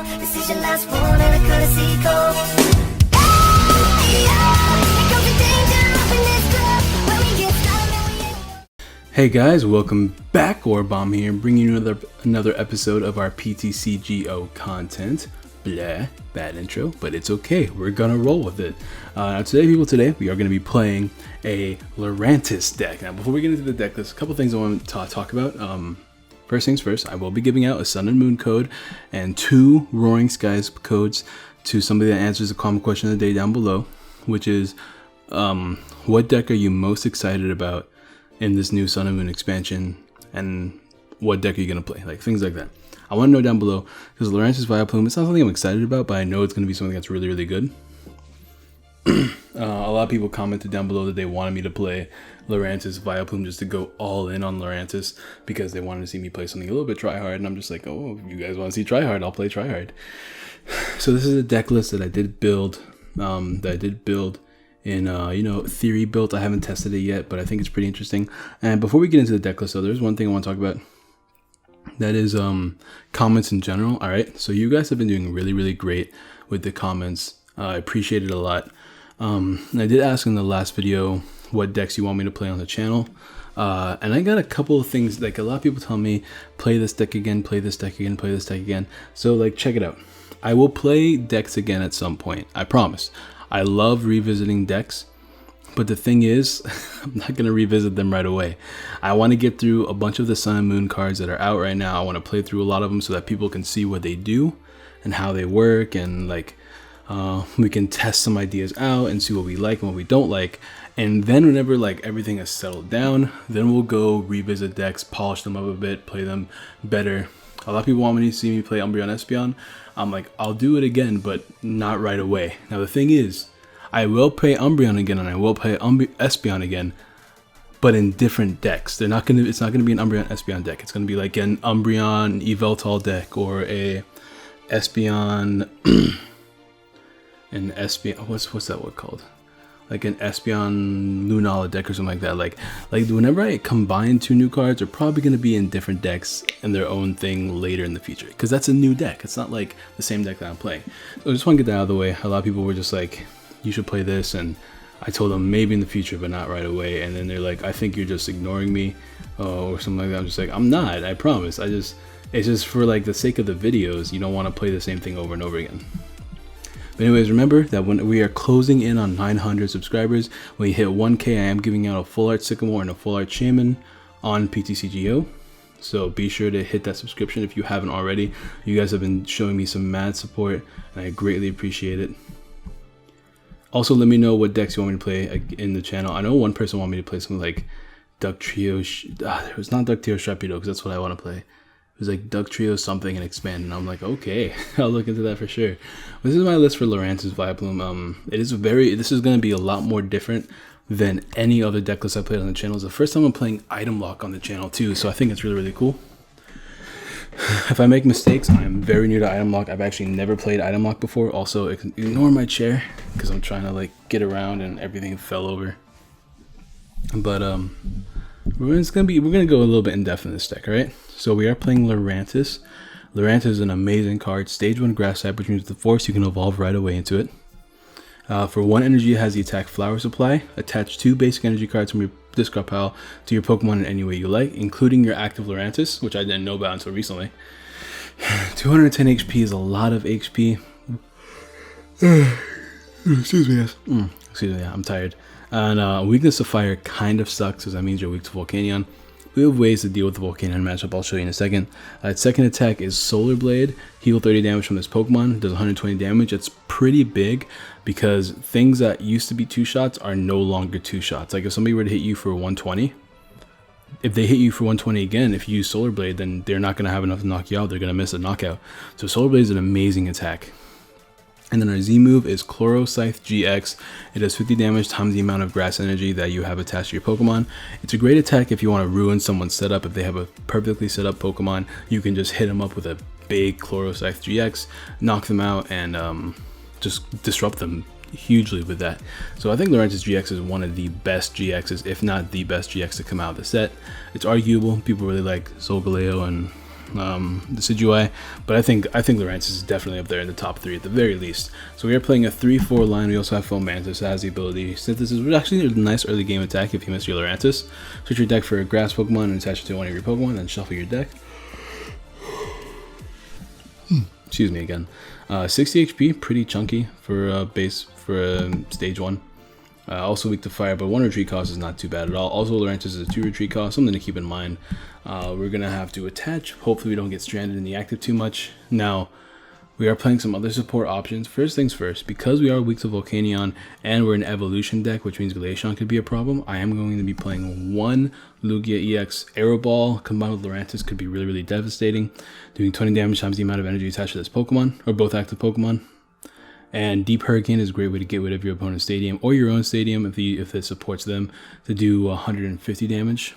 call. This is your last one and a courtesy call. Hey, it could be danger up in this club. When we get started, we ain't... Hey guys, welcome back. AuraBomb here, bringing you another episode of our PTCGO content. Blah, bad intro, but it's okay. We're gonna roll with it. Today we are gonna be playing a Lurantis deck. Now, before we get into the deck, there's a couple things I want to talk about. First things first, I will be giving out a Sun and Moon code and 2 Roaring Skies codes to somebody that answers the common question of the day down below, which is, what deck are you most excited about in this new Sun and Moon expansion, and what deck are you gonna play? Like, things like that. I want to know down below, because Lurantis VILEPLUME, it's not something I'm excited about, but I know it's going to be something that's really, really good. A lot of people commented down below that they wanted me to play Lurantis VILEPLUME just to go all in on Lurantis, because they wanted to see me play something a little bit tryhard, and I'm just like, oh, if you guys want to see tryhard, I'll play tryhard. So this is a deck list that I did build, in theory built. I haven't tested it yet, but I think it's pretty interesting. And before we get into the deck list, though, there's one thing I want to talk about. That is comments in general. All right, so you guys have been doing really, really great with the comments. I appreciate it a lot. I did ask in the last video what decks you want me to play on the channel, and I got a couple of things. Like, a lot of people tell me, play this deck again, play this deck again, play this deck again. So, like, check it out. I will play decks again at some point, I promise. I love revisiting decks, but the thing is, I'm not going to revisit them right away. I want to get through a bunch of the Sun and Moon cards that are out right now. I want to play through a lot of them so that people can see what they do and how they work, and like we can test some ideas out and see what we like and what we don't like. And then whenever like everything is settled down, then we'll go revisit decks, polish them up a bit, play them better. A lot of people want me to see me play Umbreon Espeon. I'm like, I'll do it again, but not right away. Now the thing is, I will play Umbreon again, and I will play Espeon again, but in different decks. It's not gonna be an Umbreon Espeon deck. It's gonna be like an Umbreon Yveltal deck, or a Espeon what's that one called? Like an Espeon Lunala deck or something like that. Like whenever I combine 2 new cards, they're probably gonna be in different decks and their own thing later in the future, because that's a new deck. It's not like the same deck that I'm playing. So I just want to get that out of the way. A lot of people were just like, you should play this, and I told them maybe in the future, but not right away. And then they're like, I think you're just ignoring me, or something like that. I'm just like, I'm not, I promise. It's just for like the sake of the videos. You don't want to play the same thing over and over again. But anyways, remember that when we are closing in on 900 subscribers, when we hit 1K, I am giving out a full art Sycamore and a full art Shaman on PTCGO. So be sure to hit that subscription if you haven't already. You guys have been showing me some mad support, and I greatly appreciate it. Also, let me know what decks you want me to play in the channel. I know one person wanted me to play something like Duck Trio. It was not Duck Trio Sharpedo, because that's what I want to play. It was like Duck Trio something and Expand, and I'm like, okay, I'll look into that for sure. This is my list for Lurantis VILEPLUME. This is going to be a lot more different than any other deck list I played on the channel. It's the first time I'm playing Item Lock on the channel too, so I think it's really, really cool. If I make mistakes, I'm very new to Item Lock. I've actually never played Item Lock before. Also, ignore my chair, because I'm trying to like get around and everything fell over. But we're gonna go a little bit in depth in this deck, alright? So we are playing Lurantis. Lurantis is an amazing card. Stage 1 grass type, which means the force, you can evolve right away into it. For 1 energy, it has the attack Flower Supply. Attach 2 basic energy cards from your discard pile to your Pokemon in any way you like, including your active Lurantis, which I didn't know about until recently. 210 HP is a lot of HP. Excuse me, guys. Excuse me, I'm tired. And weakness to fire kind of sucks, because that means you're weak to Volcanion. We have ways to deal with the Volcanion matchup, I'll show you in a second. Its second attack is Solar Blade. Heal 30 damage from this Pokemon. Does 120 damage. It's pretty big, because things that used to be 2 shots are no longer 2 shots. Like, if somebody were to hit you for 120, if they hit you for 120 again, if you use Solar Blade, then they're not going to have enough to knock you out. They're going to miss a knockout. So Solar Blade is an amazing attack. And then our Z move is Lurantis-gx. It does 50 damage times the amount of grass energy that you have attached to your Pokemon. It's a great attack if you want to ruin someone's setup. If they have a perfectly set up Pokemon, you can just hit them up with a big Lurantis-gx, knock them out, and just disrupt them hugely with that. So I think Lurantis-gx is one of the best GXs, if not the best GX to come out of the set. It's arguable. People really like Solgaleo and Decidueye, but I think Lurantis is definitely up there in the top 3 at the very least. So we are playing a 3-4 line. We also have Foulmantis that has the ability Synthesis, which actually is a nice early game attack if you miss your Lurantis. Search your deck for a grass Pokemon and attach it to one of your Pokemon, then shuffle your deck. Excuse me again. 60 HP, pretty chunky for stage 1. Also weak to fire, but 1 retreat cost is not too bad at all. Also Lurantis is a 2 retreat cost, something to keep in mind. We're gonna have to attach. Hopefully we don't get stranded in the active too much. Now we are playing some other support options. First things first, because we are weak to Volcanion and we're an evolution deck, which means Glaceon could be a problem, I am going to be playing 1 Lugia EX AuraBall combined with Lurantis. Could be really, really devastating, doing 20 damage times the amount of energy attached to this Pokemon, or both active Pokemon. And Deep Hurricane is a great way to get rid of your opponent's stadium or your own stadium if it supports them, to do 150 damage.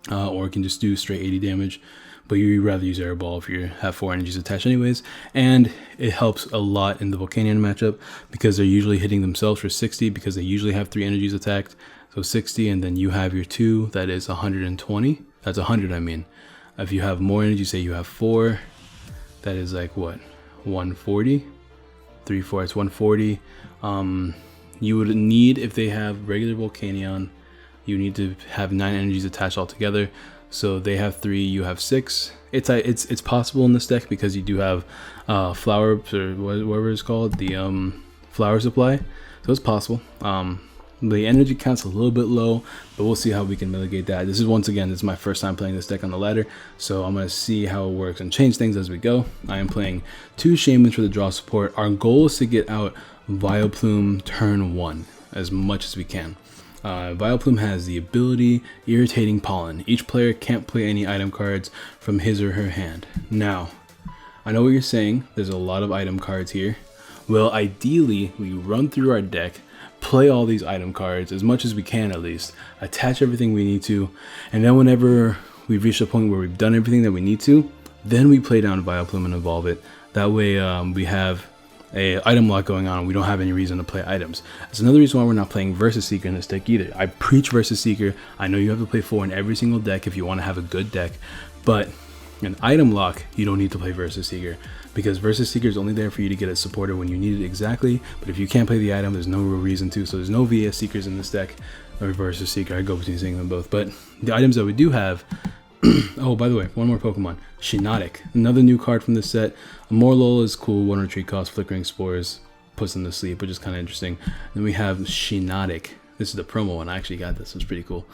Or it can just do straight 80 damage. But you'd rather use Air Ball if you have 4 energies attached anyways. And it helps a lot in the Volcanion matchup because they're usually hitting themselves for 60 because they usually have 3 energies attacked. So 60, and then you have your 2, that is 120. That's 100, I mean. If you have more energy, say you have 4, that is like what? 140? 3, 4, it's 140. You would need, if they have regular Volcanion, you need to have 9 energies attached altogether. So they have 3, you have 6. It's possible in this deck because you do have flower, or whatever it's called, the flower supply. So it's possible. The energy count's a little bit low, but we'll see how we can mitigate that. This is my first time playing this deck on the ladder, so I'm going to see how it works and change things as we go. I am playing 2 Shamans for the draw support. Our goal is to get out VILEPLUME turn 1 as much as we can. VILEPLUME has the ability Irritating Pollen. Each player can't play any item cards from his or her hand. Now, I know what you're saying. There's a lot of item cards here. Well, ideally, we run through our deck, play all these item cards as much as we can, at least attach everything we need to, and then whenever we've reached a point where we've done everything that we need to, then we play down VILEPLUME and evolve it. That way we have a item lock going on and we don't have any reason to play items. That's another reason why we're not playing Versus Seeker in this deck either. I preach Versus Seeker. I know you have to play 4 in every single deck if you want to have a good deck, but an item lock, you don't need to play Versus Seeker, because Versus Seeker is only there for you to get a supporter when you need it exactly. But if you can't play the item, there's no real reason to. So there's no VS Seekers in this deck, or Versus Seeker. I go between seeing them both. But the items that we do have, oh, by the way, one more Pokemon, Shiinotic, another new card from this set. Morlul is cool, 1 retreat cost, Flickering Spores, puts them to sleep, which is kind of interesting. Then we have Shiinotic. This is the promo one. I actually got this. It's pretty cool.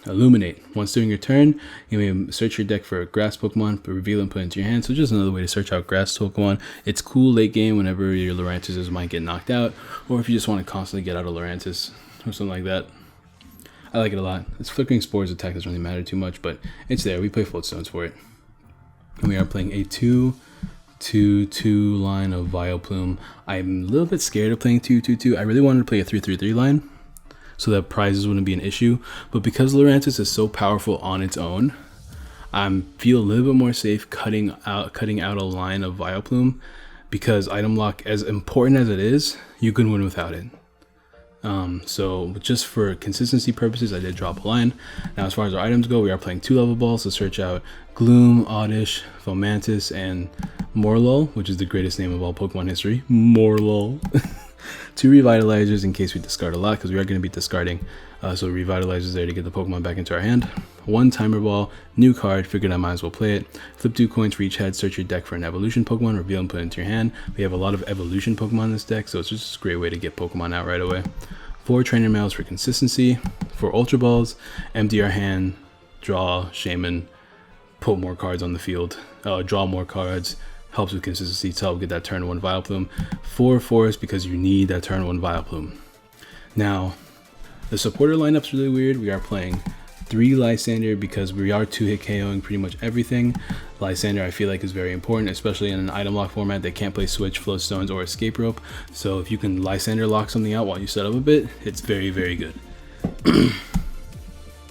Illuminate. Once during your turn, you may search your deck for a grass Pokemon, reveal and put it into your hand. So just another way to search out grass Pokemon. It's cool late game whenever your Lurantis might get knocked out, or if you just want to constantly get out of Lurantis or something like that. I like it a lot. It's Flickering Spores attack doesn't really matter too much, but it's there. We play Floatstones for it. And we are playing a 2-2-2 line of VILEPLUME. I'm a little bit scared of playing 2-2-2. I really wanted to play a 3-3-3 line, so that prizes wouldn't be an issue. But because Lurantis is so powerful on its own, I feel a little bit more safe cutting out a line of VILEPLUME, because item lock, as important as it is, you can win without it. So just for consistency purposes, I did drop a line. Now as far as our items go, we are playing 2 level balls to search out Gloom, Oddish, Foulmantis, and Morlul, which is the greatest name of all Pokemon history. Morlul. 2 Revitalizers in case we discard a lot, because we are going to be discarding. So Revitalizers there to get the Pokemon back into our hand. 1 Timer Ball, new card, figured I might as well play it. Flip 2 coins for each head, search your deck for an evolution Pokemon, reveal and put it into your hand. We have a lot of evolution Pokemon in this deck, so it's just a great way to get Pokemon out right away. 4 Trainer Mails for consistency. 4 Ultra Balls, empty our hand, draw, Shaman, put more cards on the field, draw more cards, helps with consistency to help get that turn 1 VILEPLUME. 4 Forest because you need that turn 1 VILEPLUME. Now, the supporter lineup's really weird. We are playing 3 Lysander because we are 2-hit KOing pretty much everything. Lysander I feel like is very important, especially in an item lock format. They can't play Switch, Floatstones, or Escape Rope. So if you can Lysander lock something out while you set up a bit, it's very, very good.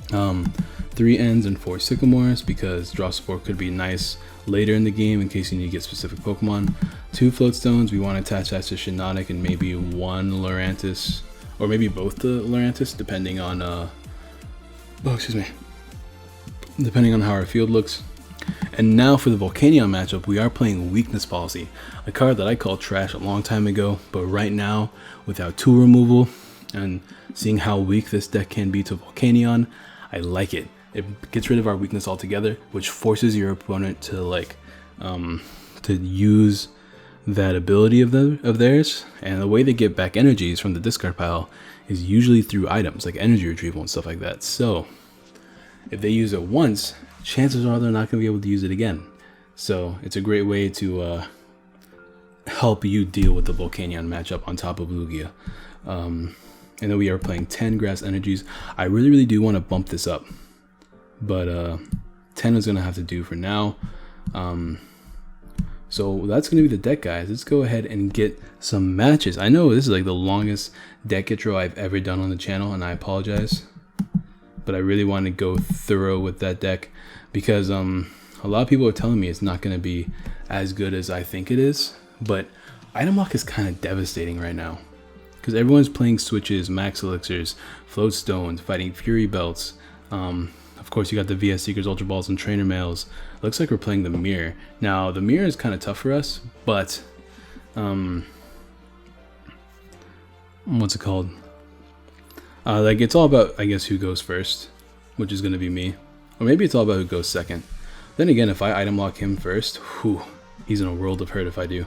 3 Ends and 4 Sycamores because draw support could be nice later in the game in case you need to get specific Pokemon. 2 Floatstones, we want to attach that to Shiinotic and maybe 1 Lurantis, or maybe both the Lurantis, depending on depending on how our field looks. And now for the Volcanion matchup, we are playing Weakness Policy, a card that I called trash a long time ago, but right now, without tool removal and seeing how weak this deck can be to Volcanion, I like it. It gets rid of our weakness altogether, which forces your opponent to to use that ability of theirs. And the way they get back energies from the discard pile is usually through items like energy retrieval and stuff like that. So if they use it once, chances are they're not going to be able to use it again. So it's a great way to help you deal with the Volcanion matchup on top of Lugia. And then we are playing 10 grass energies. I really do want to bump this up, but 10 is going to have to do for now. So that's going to be the deck, guys. Let's go ahead and get some matches. I know this is like the longest deck intro I've ever done on the channel, and I apologize, but I really want to go thorough with that deck because a lot of people are telling me it's not going to be as good as I think it is. But item lock is kind of devastating right now because everyone's playing switches, max elixirs, float stones, fighting fury belts. Of course, you got the VS Seekers, Ultra Balls, and Trainer Mails. Looks like we're playing the Mirror. Now, the Mirror is kind of tough for us, but what's it called? Like, it's all about, I guess, who goes first, which is going to be me. Or maybe it's all about who goes second. Then again, if I item lock him first, whew, he's in a world of hurt if I do.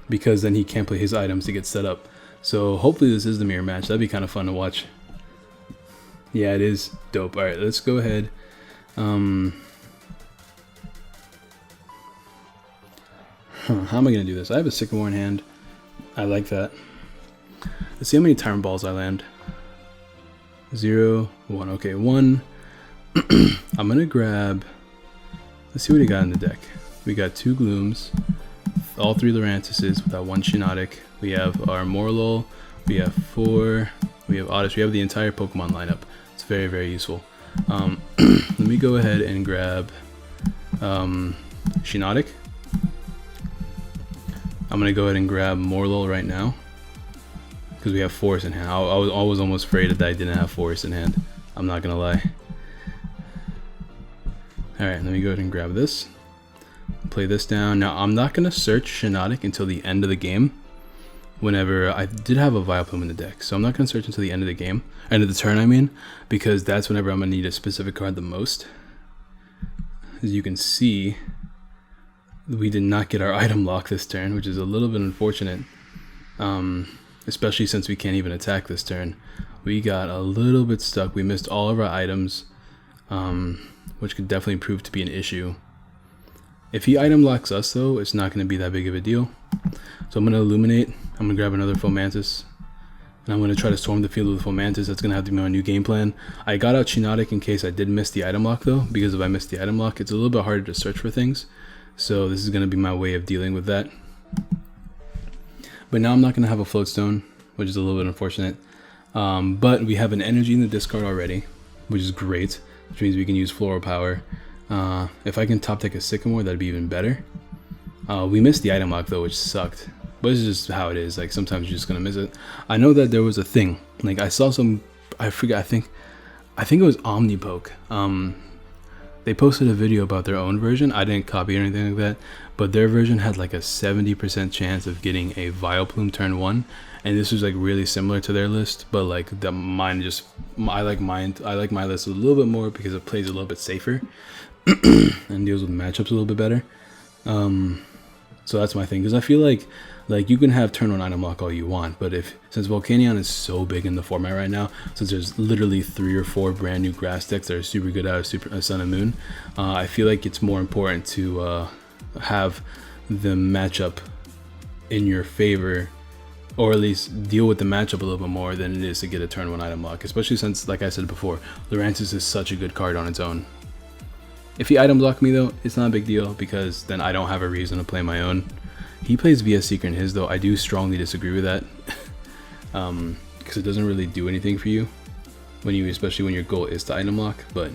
Because then he can't play his items to get set up. So hopefully this is the mirror match. That'd be kind of fun to watch. Yeah, it is dope. All right, let's go ahead. How am I gonna do this? I have a Sycamore in hand. I like that. Let's see how many Tyrant Balls I land. 0, 1. Okay, 1. I'm gonna grab. Let's see what he got in the deck. We got 2 Glooms, all 3 Lurantises without 1 Shiinotic. We have our Morlul, we have 4, we have Oddish, we have the entire Pokemon lineup. It's very useful. Let me go ahead and grab Shiinotic. I'm going to go ahead and grab Morlul right now because we have Forest in hand. I was almost afraid that I didn't have Forest in hand. I'm not going to lie. Alright, let me go ahead and grab this. Play this down. Now, I'm not going to search Shiinotic until the end of the game. Whenever I did have a Vileplume in the deck, so I'm not going to search until the end of the game, end of the turn I mean, because that's whenever I'm going to need a specific card the most. As you can see, we did not get our item lock this turn, which is a little bit unfortunate, especially since we can't even attack this turn. We got a little bit stuck. We missed all of our items, which could definitely prove to be an issue. If he item locks us though, it's not going to be that big of a deal. So I'm going to Illuminate. I'm going to grab another Fomantis. And I'm going to try to storm the field with Fomantis. That's going to have to be my new game plan. I got out Shiinotic in case I did miss the item lock though, because if I missed the item lock, it's a little bit harder to search for things. So this is going to be my way of dealing with that. But now I'm not going to have a Float Stone, which is a little bit unfortunate. But we have an energy in the discard already, which is great, which means we can use Floral Power. If I can top deck a Sycamore, that'd be even better. We missed the item lock though, which sucked. But it's just how it is. Like sometimes you're just gonna miss it. I know that there was a thing. Like I saw some. I forget. I think it was Omnipoke. They posted a video about their own version. I didn't copy or anything like that, but their version had like a 70% chance of getting a Vileplume turn 1, and this was like really similar to their list. But like mine just. I like my list a little bit more because it plays a little bit safer and deals with matchups a little bit better. So that's my thing, because I feel like you can have turn 1 item lock all you want, but since Volcanion is so big in the format right now, since there's literally 3 or 4 brand new grass decks that are super good out of Sun and Moon, I feel like it's more important to have the matchup in your favor, or at least deal with the matchup a little bit more than it is to get a turn 1 item lock, especially since, like I said before, Lurantis is such a good card on its own. If he item block me though, it's not a big deal because then I don't have a reason to play my own. He plays VS Seeker in his though. I do strongly disagree with that because it doesn't really do anything for you especially when your goal is to item lock. But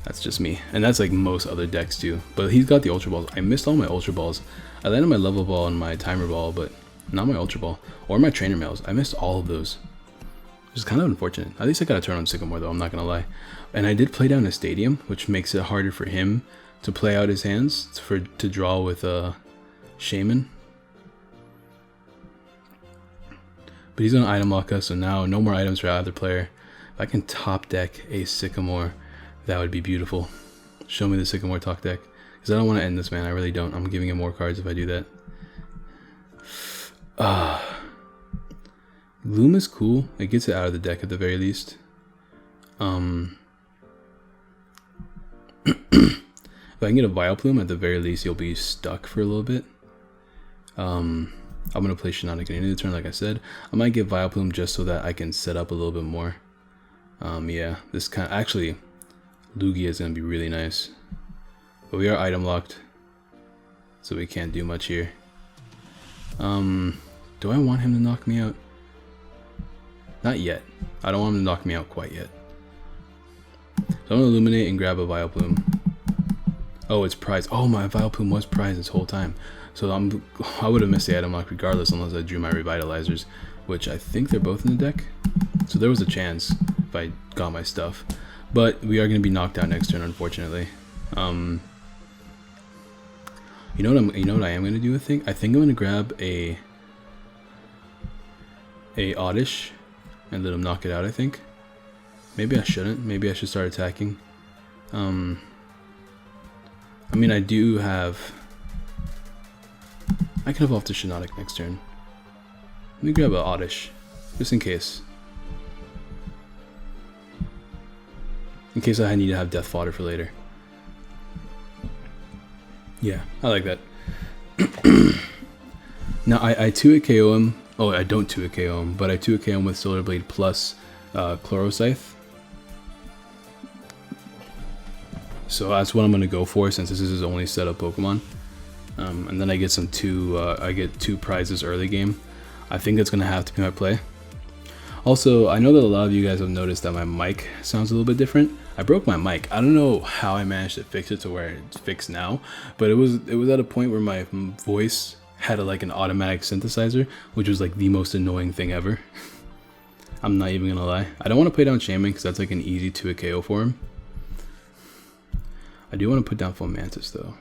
that's just me, and that's like most other decks too. But he's got the Ultra Balls. I missed all my Ultra Balls. I landed my Level Ball and my Timer Ball, but not my Ultra Ball or my Trainer Mails. I missed all of those. which is kind of unfortunate. At least I got a turn on Sycamore though, I'm not gonna lie. And I did play down a Stadium, which makes it harder for him to play out his hands to draw with a Shaman. But he's gonna item lock us, so now no more items for either player. If I can top deck a Sycamore, that would be beautiful. Show me the Sycamore top deck. Because I don't want to end this, man. I really don't. I'm giving him more cards if I do that. Gloom is cool. It gets it out of the deck at the very least. If I can get a VILEPLUME, at the very least, you'll be stuck for a little bit. I'm going to play Shyvana at the end of the turn, like I said. I might get VILEPLUME just so that I can set up a little bit more. Yeah, this kind of... Actually, Lugia is going to be really nice. But we are item locked, so we can't do much here. Do I want him to knock me out? Not yet. I don't want him to knock me out quite yet. So I'm going to Illuminate and grab a VILEPLUME. Oh, it's prized. Oh, my VILEPLUME was prized this whole time. So I would have missed the item lock regardless unless I drew my Revitalizers, which I think they're both in the deck. So there was a chance if I got my stuff. But we are going to be knocked out next turn, unfortunately. You know what I am going to do, I think? I think I'm going to grab a Oddish and let him knock it out, I think. Maybe I shouldn't. Maybe I should start attacking. I mean, I do have... I can evolve to Shiinotic next turn. Let me grab an Oddish, just in case. In case I need to have Death Fodder for later. Yeah, I like that. Now, I 2-hit KO him. Oh, I don't 2-hit KO him, but I 2-hit KO him with Solar Blade plus Chloroscythe. So that's what I'm going to go for since this is his only set of Pokemon. And then I get I get 2 prizes early game. I think that's going to have to be my play. Also, I know that a lot of you guys have noticed that my mic sounds a little bit different. I broke my mic. I don't know how I managed to fix it to where it's fixed now, but it was at a point where my voice had like an automatic synthesizer, which was like the most annoying thing ever. I'm not even gonna lie. I don't want to play down Shaman because that's like an easy 2-hit KO for him. I do want to put down Foulmantis though.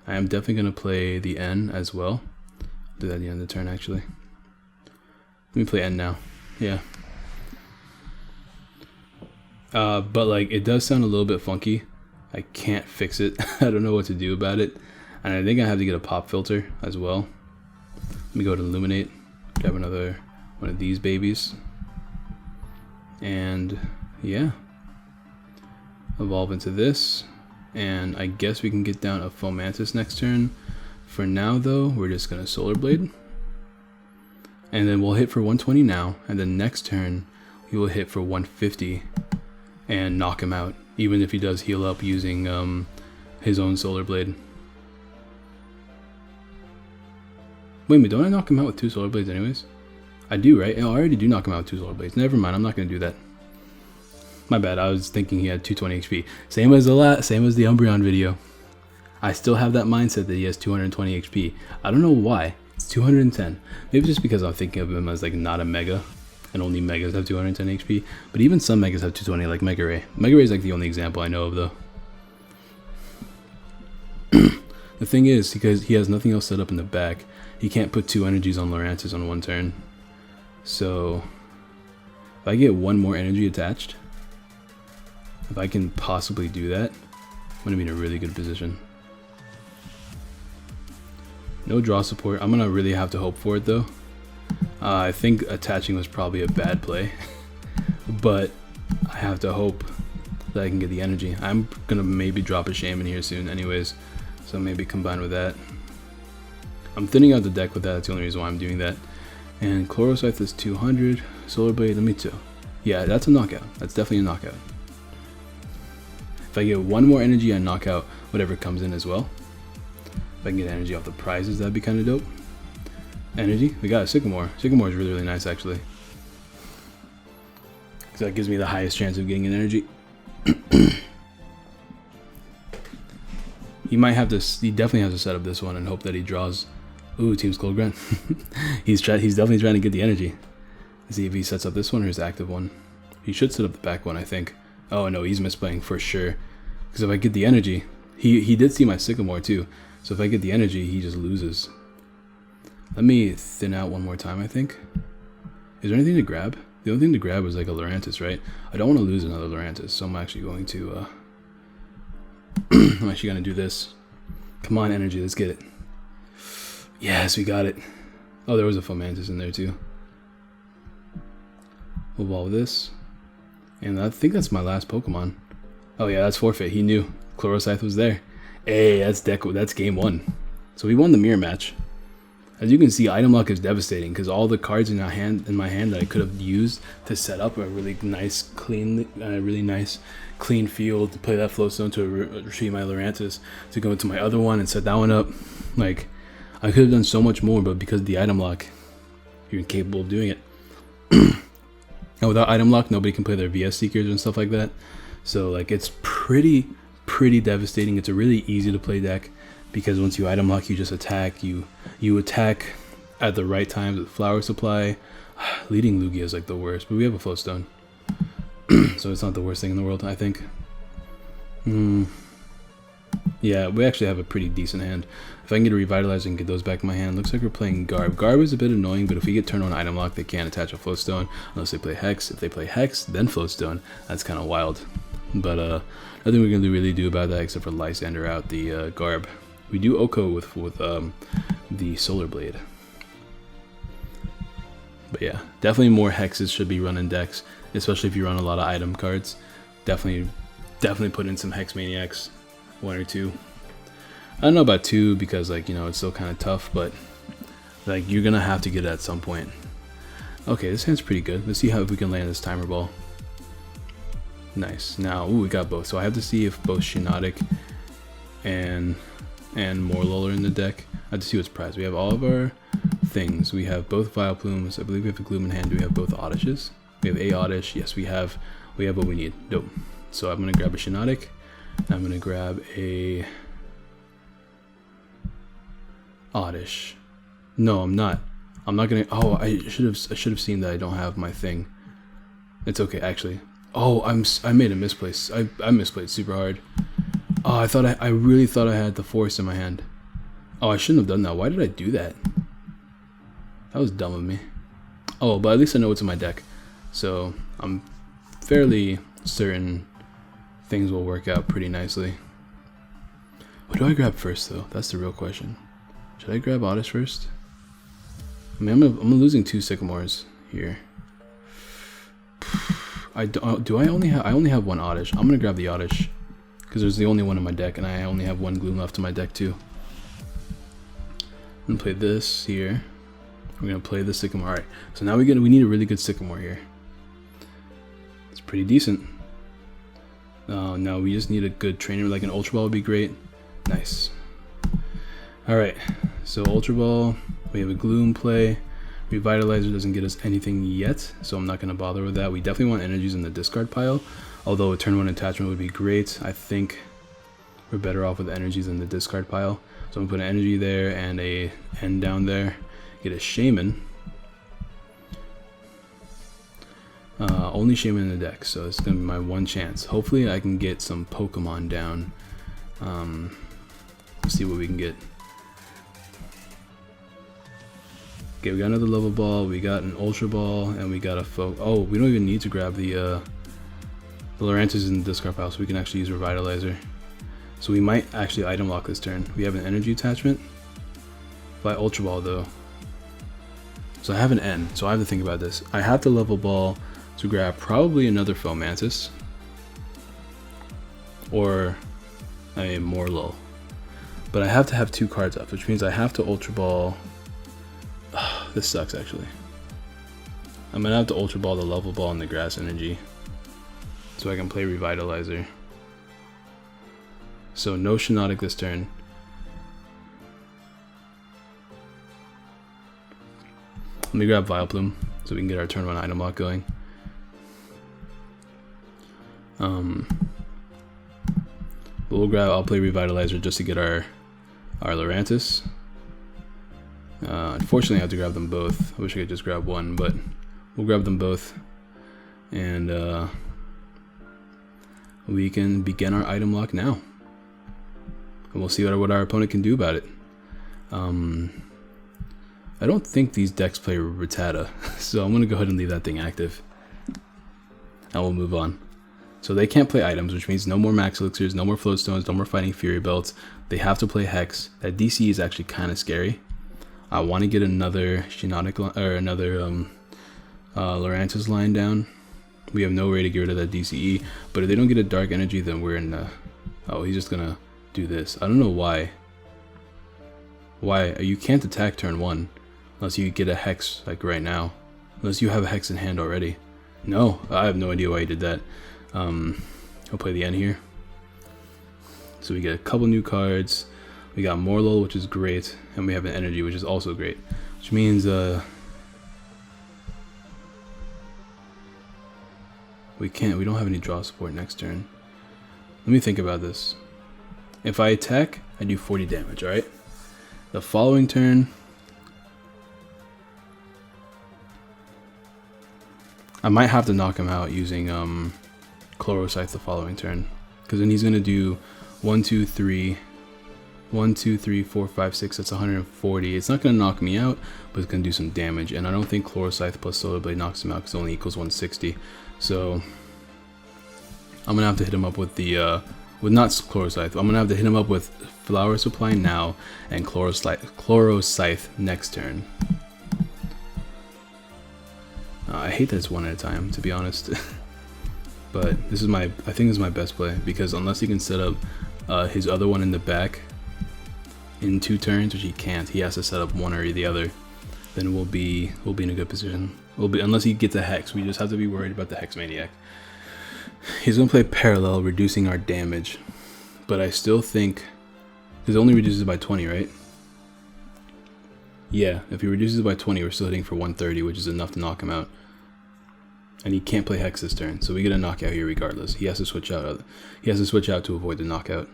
I am definitely gonna play the N as well. I'll do that at the end of the turn actually. Let me play N now. Yeah. But like it does sound a little bit funky. I can't fix it. I don't know what to do about it. And I think I have to get a pop filter as well. Let me go to Illuminate, grab another one of these babies. And yeah. Evolve into this. And I guess we can get down a Foulmantis next turn. For now though, we're just gonna Solar Blade. And then we'll hit for 120 now, and then next turn we will hit for 150 and knock him out, even if he does heal up using his own Solar Blade. Wait a minute, don't I knock him out with 2 Solar Blades anyways? I do, right? Oh, I already do knock him out with 2 Solar Blades. Never mind, I'm not going to do that. My bad, I was thinking he had 220 HP. Same as the Umbreon video. I still have that mindset that he has 220 HP. I don't know why. It's 210. Maybe just because I'm thinking of him as like not a Mega, and only Megas have 210 HP. But even some Megas have 220, like Mega Ray. Mega Ray is like the only example I know of though. The thing is, because he has nothing else set up in the back, he can't put 2 energies on Lurantis on 1 turn. So if I get 1 more energy attached, if I can possibly do that, I'm gonna be in a really good position. No draw support. I'm gonna really have to hope for it though. I think attaching was probably a bad play, but I have to hope that I can get the energy. I'm gonna maybe drop a Shaman here soon anyways, so maybe combine with that. I'm thinning out the deck with that, that's the only reason why I'm doing that. And Chloroscythe is 200, Solar Blade, let me too. Yeah, that's a knockout. That's definitely a knockout. If I get 1 more energy, I knock out whatever comes in as well. If I can get energy off the prizes, that'd be kind of dope. Energy, we got a Sycamore. Sycamore is really, really nice actually. Because that gives me the highest chance of getting an energy. He definitely has to set up this one and hope that he draws. Ooh, Team Skullgrunt. He's definitely trying to get the energy. See if he sets up this one or his active one. He should set up the back one, I think. Oh no, he's misplaying for sure. Because if I get the energy, he did see my Sycamore too. So if I get the energy, he just loses. Let me thin out one more time, I think. Is there anything to grab? The only thing to grab was like a Lurantis, right? I don't want to lose another Lurantis, so I'm actually going to I'm actually gonna do this. Come on, energy, let's get it. Yes, we got it. Oh, there was a Fomantis in there too. We'll ball with this. And I think that's my last Pokemon. Oh yeah, that's forfeit. He knew. Chloroscythe was there. Hey, that's game 1. So we won the mirror match. As you can see, item lock is devastating because all the cards in my hand that I could have used to set up a really nice, clean field to play that float stone to retrieve my Lurantis, to go into my other one and set that one up. Like, I could have done so much more, but because of the item lock, you're incapable of doing it. And without item lock, nobody can play their VS Seekers and stuff like that. So like, it's pretty devastating. It's a really easy to play deck because once you item lock, you just attack. You attack at the right times with Flower Supply. Leading Lugia is like the worst, but we have a float stone, so it's not the worst thing in the world, I think. Yeah, we actually have a pretty decent hand. If I can get a Revitalizer and get those back in my hand, looks like we're playing Garb. Garb is a bit annoying, but if we get turn on item lock, they can't attach a float stone unless they play Hex. If they play Hex, then float stone. That's kind of wild. But nothing we can really do about that except for Lysander out the Garb. We do Oko with the Solar Blade. But yeah, definitely more Hexes should be run in decks, especially if you run a lot of item cards. Definitely put in some Hex Maniacs, 1 or 2. I don't know about 2 because, like, you know, it's still kind of tough, but like, you're gonna have to get it at some point. Okay, this hand's pretty good. Let's see if we can land this Timer Ball. Nice. Now, ooh, we got both. So I have to see if both Shiinotic and Morlul are in the deck. I have to see what's prized. We have all of our things. We have both Vileplumes. I believe we have a Gloom in hand. Do we have both Oddishes? We have a Oddish. Yes, we have what we need. Dope. So I'm gonna grab a Shiinotic. I'm gonna grab a Oddish. No, I'm not. I'm not gonna. Oh, I should have seen that I don't have my thing. It's okay, actually. Oh, I made a misplace. I misplayed super hard. Oh, I really thought I had the Force in my hand. Oh, I shouldn't have done that. Why did I do that? That was dumb of me. Oh, but at least I know what's in my deck, so I'm fairly certain things will work out pretty nicely. What do I grab first, though? That's the real question. Should I grab Oddish first? I mean, I'm losing 2 Sycamores here. I only have 1 Oddish. I'm gonna grab the Oddish because there's the only one in my deck, and I only have 1 Gloom left in my deck too. I'm gonna play this here. We're gonna play the Sycamore. All right. So now we need a really good Sycamore here. It's pretty decent. Now we just need a good trainer. Like an Ultra Ball would be great. Nice. All right. So Ultra Ball. We have a Gloom play. Revitalizer doesn't get us anything yet, so I'm not going to bother with that. We definitely want energies in the discard pile, although a turn 1 attachment would be great. I think we're better off with energies in the discard pile. So I'm going to put an energy there and a N down there. Get a Shaman. Only Shaman in the deck, so it's going to be my 1 chance. Hopefully I can get some Pokemon down. Let's see what we can get. Okay, we got another level ball, we got an Ultra Ball, and we got a oh, we don't even need to grab the Lurantis in the discard pile, so we can actually use Revitalizer. So we might actually item lock this turn. We have an energy attachment. By Ultra Ball though. So I have an N, so I have to think about this. I have to level ball to grab probably another Fomantis. Or a Morlul. But I have to have 2 cards up, which means I have to Ultra Ball. This sucks actually. I'm gonna have to Ultra Ball the level ball and the grass energy so I can play Revitalizer. So no Shiinotic this turn. Let me grab Vileplume so we can get our turn 1 item lock going. I'll play Revitalizer just to get our Lurantis. Unfortunately I have to grab them both. I wish I could just grab one, but We'll grab them both, and we can begin our item lock now. And we'll see what our opponent can do about it. I don't think these decks play Rattata, so I'm going to go ahead and leave that thing active. And we'll move on. So they can't play items, which means no more Max Elixirs, no more Floatstones, no more Fighting Fury Belts. They have to play Hex. That DC is actually kind of scary. I want to get another Lurantis line down. We have no way to get rid of that DCE, but if they don't get a Dark Energy, then we're in the... Oh, he's just going to do this. I don't know why. Why? You can't attack turn 1 unless you get a Hex, like right now. Unless you have a Hex in hand already. No, I have no idea why he did that. I'll play the end here. So we get a couple new cards. We got Morlul, which is great, and we have an Energy, which is also great. Which means we don't have any draw support next turn. Let me think about this. If I attack, I do 40 damage, alright? The following turn, I might have to knock him out using Chloroscythe the following turn, because then he's going to do 1, 2, 3, 1, 2, 3, 4, 5, 6, that's 140. It's not going to knock me out, but it's going to do some damage, and I don't think Chloroscythe plus Solar Blade knocks him out because it only equals 160. So I'm going to have to hit him up with the, with not Chloroscythe, I'm going to have to hit him up with Flower Supply now and Chloroscythe next turn. I hate that it's one at a time, to be honest. But this is I think this is my best play, because unless he can set up his other one in the back in 2 turns, which he can't, he has to set up one or the other, then we'll be in a good position. Unless he gets a Hex, we just have to be worried about the Hex Maniac. He's gonna play Parallel, reducing our damage, but I still think it only reduces it by 20, right? Yeah, if he reduces it by 20, we're still hitting for 130, which is enough to knock him out. And he can't play Hex this turn, so we get a knockout here regardless. He has to switch out. He has to switch out to avoid the knockout.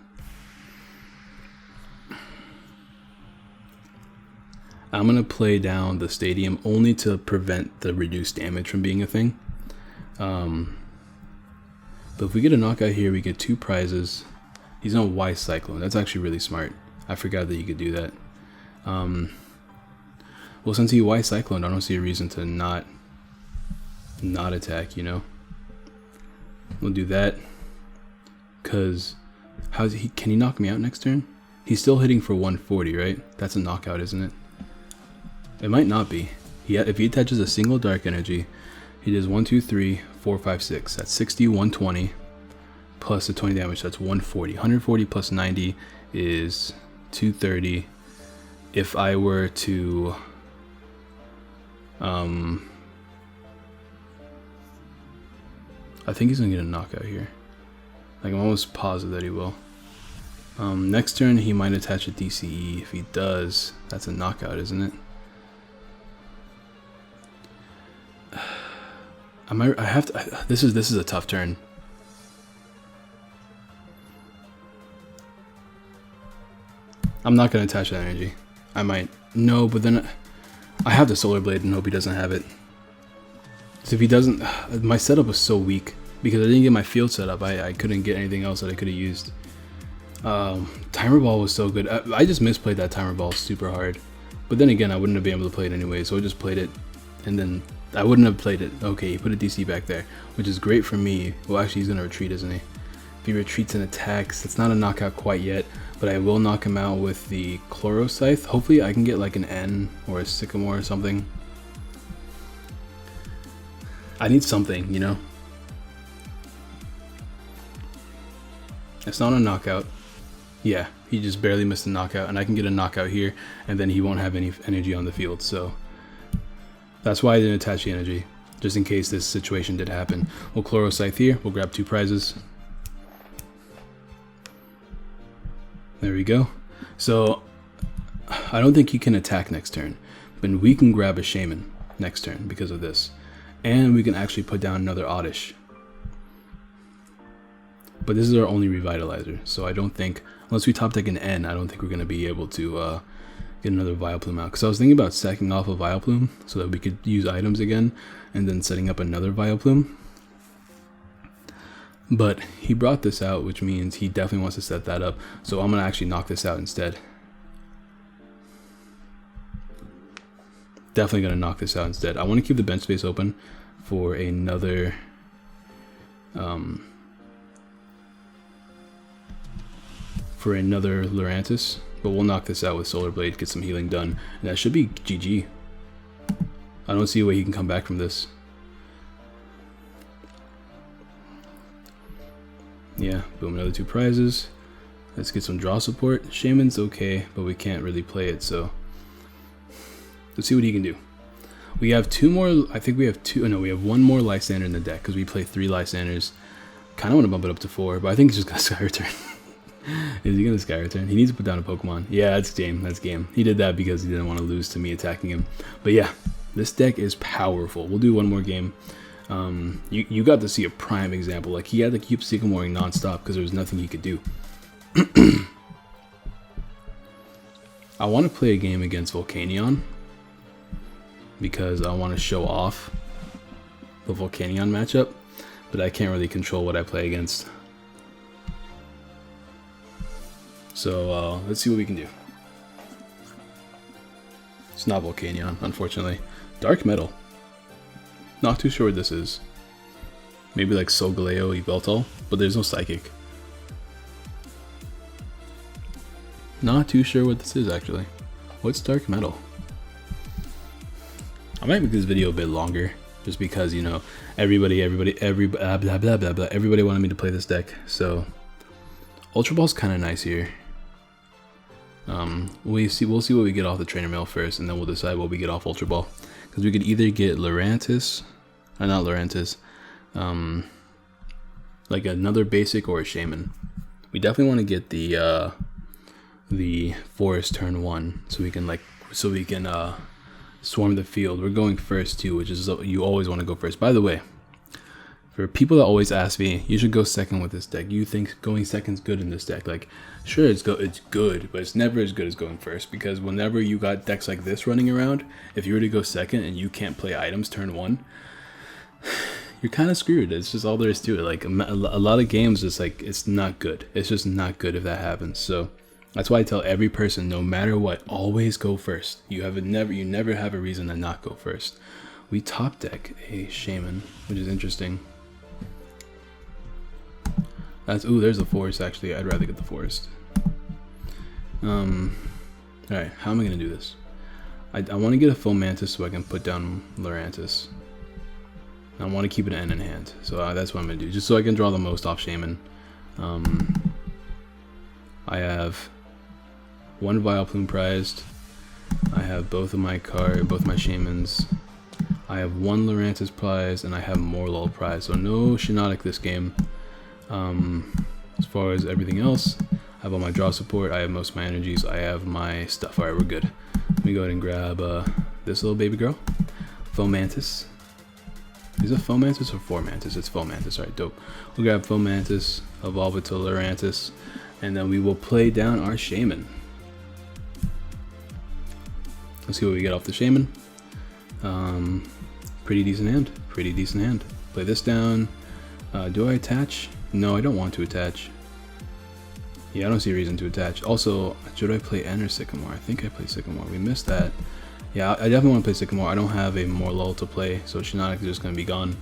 I'm gonna play down the Stadium only to prevent the reduced damage from being a thing. But if we get a knockout here, we get 2 prizes. He's on Y Cyclone. That's actually really smart. I forgot that you could do that. Well, since he Y Cyclone, I don't see a reason to not attack, you know. We'll do that, because can he knock me out next turn? He's still hitting for 140, right? That's a knockout, isn't it? It might not be. If he attaches a single Dark Energy, he does 1, 2, 3, 4, 5, 6. That's 60, 120 plus the 20 damage. That's 140. 140 plus 90 is 230. If I were to I think he's gonna get a knockout here. Like, I'm almost positive that he will. Next turn he might attach a DCE. If he does, that's a knockout, isn't it? I have to. This is a tough turn. I'm not gonna attach that energy. I might. No, but then I have the Solar Blade and hope he doesn't have it. So if he doesn't, my setup was so weak because I didn't get my field set up. I couldn't get anything else that I could have used. Timer Ball was so good. I just misplayed that Timer Ball super hard. But then again, I wouldn't have been able to play it anyway, so I just played it. And then I wouldn't have played it. Okay, he put a DC back there, which is great for me. Well, actually, he's going to retreat, isn't he? If he retreats and attacks, it's not a knockout quite yet, but I will knock him out with the Chloroscythe. Hopefully, I can get like an N or a Sycamore or something. I need something, you know? It's not a knockout. Yeah, he just barely missed a knockout, and I can get a knockout here, and then he won't have any energy on the field, so that's why I didn't attach the energy, just in case this situation did happen. We'll Chloroscythe here, we'll grab 2 prizes. There we go. So, I don't think he can attack next turn, but we can grab a Shaman next turn because of this. And we can actually put down another Oddish. But this is our only Revitalizer, so I don't think, unless we top deck an N, I don't think we're going to be able to get another VILEPLUME out, because I was thinking about sacking off a VILEPLUME so that we could use items again, and then setting up another VILEPLUME. But he brought this out, which means he definitely wants to set that up. So I'm gonna actually knock this out instead. Definitely gonna knock this out instead. I want to keep the bench space open for another Lurantis, but we'll knock this out with Solar Blade, get some healing done, and that should be GG. I don't see a way he can come back from this. Yeah, boom, another 2 prizes. Let's get some draw support. Shaman's okay, but we can't really play it, so let's see what he can do. We have 2 more, I think we have 2, no, we have 1 more Lysander in the deck, because we play 3 Lysanders. Kind of want to bump it up to 4, but I think he's just going to Sky Return. Is he going to Sky Return? He needs to put down a Pokemon. Yeah, that's game, that's game. He did that because he didn't want to lose to me attacking him. But yeah, this deck is powerful. We'll do 1 more game. You got to see a prime example. Like, he had to keep Sycamoring nonstop because there was nothing he could do. I want to play a game against Volcanion because I want to show off the Volcanion matchup, but I can't really control what I play against. So let's see what we can do. It's not Volcanion, unfortunately. Dark Metal. Not too sure what this is. Maybe like Solgaleo, Yveltal, but there's no Psychic. Not too sure what this is actually. What's Dark Metal? I might make this video a bit longer, just because, you know, everybody wanted me to play this deck. So Ultra Ball's kind of nice here. We'll see what we get off the trainer mail first, and then we'll decide what we get off Ultra Ball. Because we could either get Lurantis, or not Lurantis, like another basic or a Shaman. We definitely want to get the Forest turn 1, so we can swarm the field. We're going first too, which is, you always want to go first. By the way, for people that always ask me, you should go second with this deck. You think going second's good in this deck? Like, sure, it's good, but it's never as good as going first, because whenever you got decks like this running around, if you were to go second and you can't play items turn 1, you're kind of screwed. It's just all there is to it. Like, a lot of games, it's like, it's not good. It's just not good if that happens. So that's why I tell every person, no matter what, always go first. You never have a reason to not go first. We top deck a Shaman, which is interesting. Ooh, there's a Forest actually. I'd rather get the Forest. Alright, how am I gonna do this? I want to get a Foulmantis so I can put down Lurantis. I want to keep an N in hand, so that's what I'm gonna do, just so I can draw the most off Shaman. I have 1 VILEPLUME prized. I have both my Shamans. I have 1 Lurantis prized, and I have Morlul prized. So no Shiinotic this game. As far as everything else, I have all my draw support. I have most of my energies. I have my stuff. All right, we're good. Let me go ahead and grab this little baby girl, Foulmantis. Is it Foulmantis or Fourmantis? It's Foulmantis. All right, dope. We'll grab Foulmantis, evolve it to Lurantis, and then we will play down our Shaman. Let's see what we get off the Shaman. Pretty decent hand. Pretty decent hand. Play this down. Do I attach? No, I don't want to attach. Yeah, I don't see a reason to attach. Also, should I play N or Sycamore? I think I play Sycamore. We missed that. Yeah, I definitely want to play Sycamore. I don't have a Morlul to play, so Shiinotic is just going to be gone.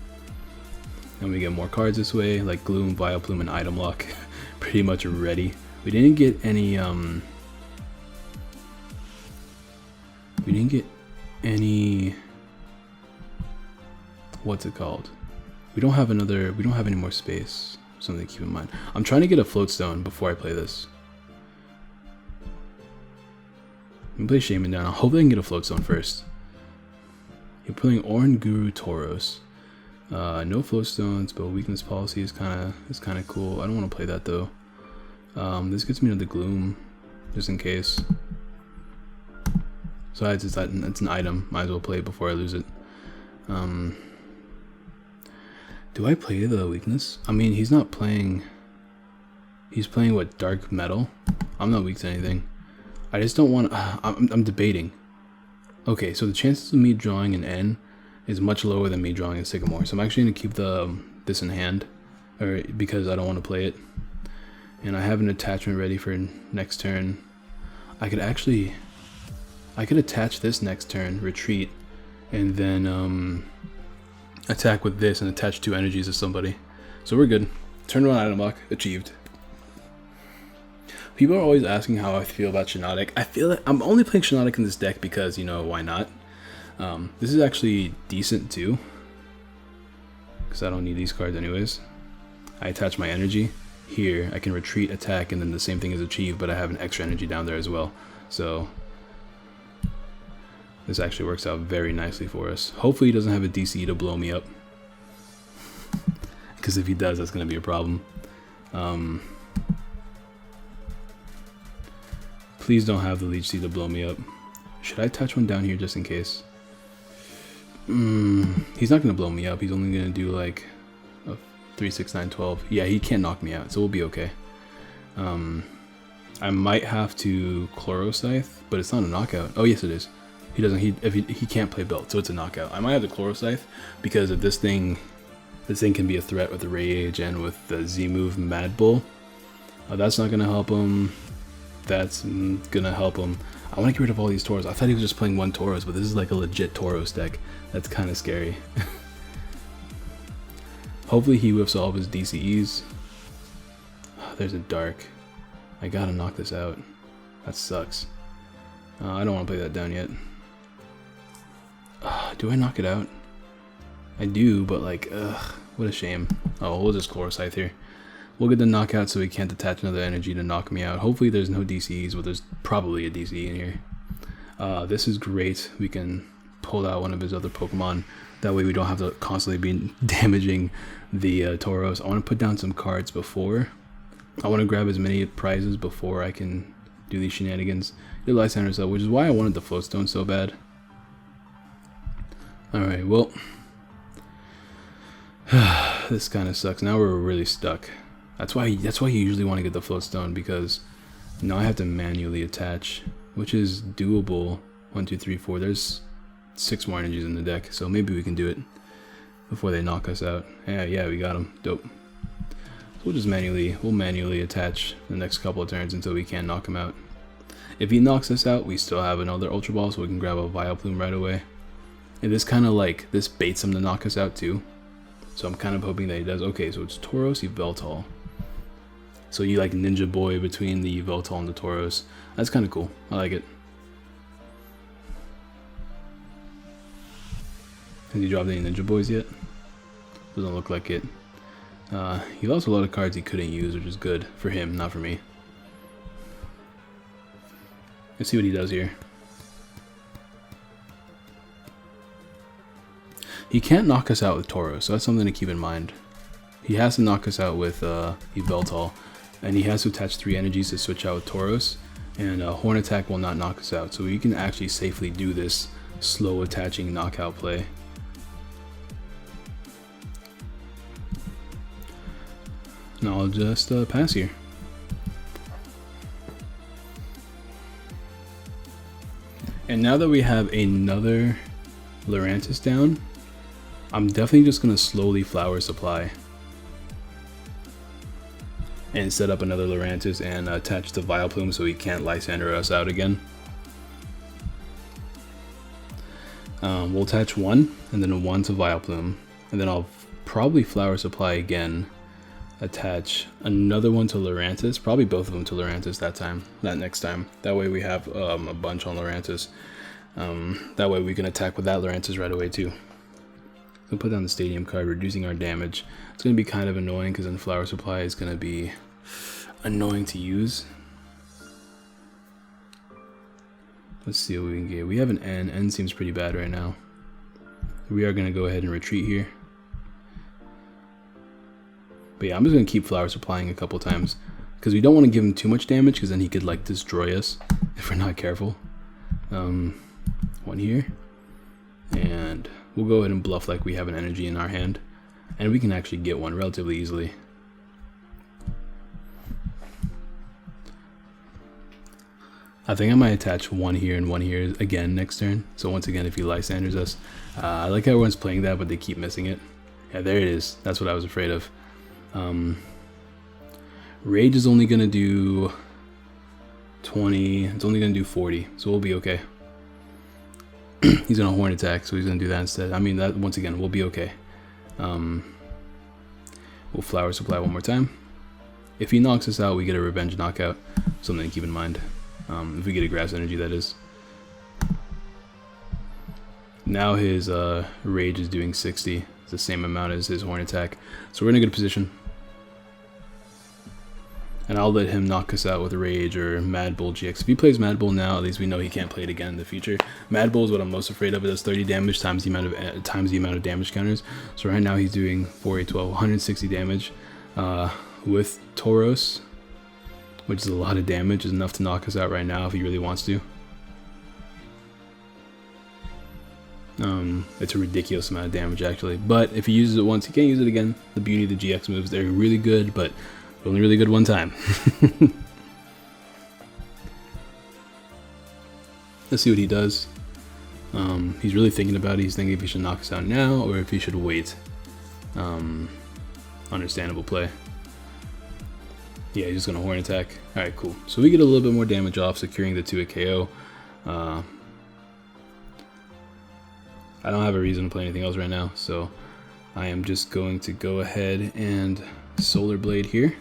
And we get more cards this way, like Gloom, VILEPLUME, and Item Lock. Pretty much ready. We didn't get any, what's it called? We don't have any more space. Something to keep in mind. I'm trying to get a Floatstone before I play this. I'm gonna play Shaman down. I hope I can get a Floatstone first. You're playing Oranguru Tauros. No Floatstones, but weakness policy is kind of cool. I don't want to play that though. This gets me to the Gloom, just in case. Besides, it's an item. Might as well play it before I lose it. Do I play the weakness? I mean, he's not playing... He's playing, what, Dark Metal? I'm not weak to anything. I just don't want to, I'm debating. Okay, so the chances of me drawing an N is much lower than me drawing a Sycamore. So I'm actually going to keep this in hand, or because I don't want to play it. And I have an attachment ready for next turn. I could attach this next turn, retreat, and then attack with this and attach 2 energies to somebody. So we're good. Turn 1 item lock achieved. People are always asking how I feel about Shiinotic. I feel like I'm only playing Shiinotic in this deck because, you know, why not? This is actually decent too, because I don't need these cards anyways. I attach my energy. Here, I can retreat, attack, and then the same thing is achieved, but I have an extra energy down there as well. So this actually works out very nicely for us. Hopefully he doesn't have a DC to blow me up, because if he does, that's going to be a problem. Please don't have the Leech Seed to blow me up. Should I touch one down here just in case? He's not going to blow me up. He's only going to do like a 3, 6, 9, 12. Yeah, he can't knock me out, so we'll be okay. I might have to Chloro Scythe, but it's not a knockout. Oh yes, it is. He doesn't. He can't play Belt, so it's a knockout. I might have to Chloro Scythe because if this thing can be a threat with the Rage and with the Z move Mad Bull. That's not gonna help him. That's gonna help him. I want to get rid of all these Tauros. I thought he was just playing one Tauros, but this is like a legit Tauros deck. That's kind of scary. Hopefully he whips all of his DCEs. There's a Dark. I gotta knock this out. That sucks. I don't want to play that down yet. Do I knock it out? I do, but like, what a shame. Oh, we'll just Chloro Scythe here. We'll get the knockout so he can't attach another energy to knock me out. Hopefully there's no DCs, but there's probably a DC in here. This is great. We can pull out one of his other Pokemon. That way we don't have to constantly be damaging the Tauros. I want to put down some cards before. I want to grab as many prizes before I can do these shenanigans. Get Lysandre's up, which is why I wanted the Floatstone so bad. Alright, well. This kind of sucks. Now we're really stuck. That's why you usually want to get the Floatstone, because now I have to manually attach, which is doable. 1, 2, 3, 4. There's 6 more energies in the deck, so maybe we can do it before they knock us out. Yeah, we got him. Dope. So we'll manually attach the next couple of turns until we can knock him out. If he knocks us out, we still have another Ultra Ball, so we can grab a VILEPLUME right away. And this kind of like, this baits him to knock us out too. So I'm kind of hoping that he does. Okay, so it's Tauros, Yveltal. So you like Ninja Boy between the Yveltal and the Tauros. That's kind of cool. I like it. Has he dropped any Ninja Boys yet? Doesn't look like it. He lost a lot of cards he couldn't use, which is good for him, not for me. Let's see what he does here. He can't knock us out with Tauros, so that's something to keep in mind. He has to knock us out with Yveltal, and he has to attach 3 energies to switch out with Tauros, and Horn Attack will not knock us out, so we can actually safely do this slow attaching knockout play. Now I'll just pass here. And now that we have another Lurantis down, I'm definitely just going to slowly Flower Supply and set up another Lurantis and attach the VILEPLUME so he can't Lysander us out again. We'll attach 1 and then 1 to VILEPLUME, and then I'll probably Flower Supply again, attach another one to Lurantis, probably both of them to Lurantis that next time. That way we have a bunch on Lurantis. That way we can attack with that Lurantis right away too. So put down the Stadium card, reducing our damage. It's going to be kind of annoying because then Flower Supply is going to be annoying to use. Let's see what we can get. We have an N. N seems pretty bad right now. We are going to go ahead and retreat here. But yeah, I'm just going to keep Flower Supplying a couple times, because we don't want to give him too much damage, because then he could like destroy us if we're not careful. 1 here. And we'll go ahead and bluff like we have an energy in our hand. And we can actually get one relatively easily. I think I might attach one here and one here again next turn. So once again, if he Lysanders us, I like how everyone's playing that, but they keep missing it. Yeah, there it is. That's what I was afraid of. Rage is only gonna do 20. It's only gonna do 40, so we'll be okay. He's gonna Horn attack, so he's gonna do that instead. I mean, that once again, we'll be okay. We'll Flower Supply one more time. If he knocks us out, we get a Revenge knockout. Something to keep in mind. If we get a Grass Energy, that is. Now his Rage is doing 60. It's the same amount as his Horn attack. So we're in a good position. And I'll let him knock us out with Rage or Mad Bull GX. If he plays Mad Bull now, at least we know he can't play it again in the future. Mad Bull is what I'm most afraid of. It does 30 damage times the amount of damage counters. So right now he's doing 4, 8, 12, 160 damage. With Tauros, which is a lot of damage, is enough to knock us out right now if he really wants to. It's a ridiculous amount of damage actually, but if he uses it once, he can't use it again. The beauty of the GX moves, they're really good, but only really good one time. Let's see what he does. He's really thinking about it. He's thinking if he should knock us out now or if he should wait. Understandable play. Yeah, he's just gonna Horn attack. Alright, cool. So we get a little bit more damage off, securing the 2 KO. I don't have a reason to play anything else right now, so I am just going to go ahead and Solar Blade here.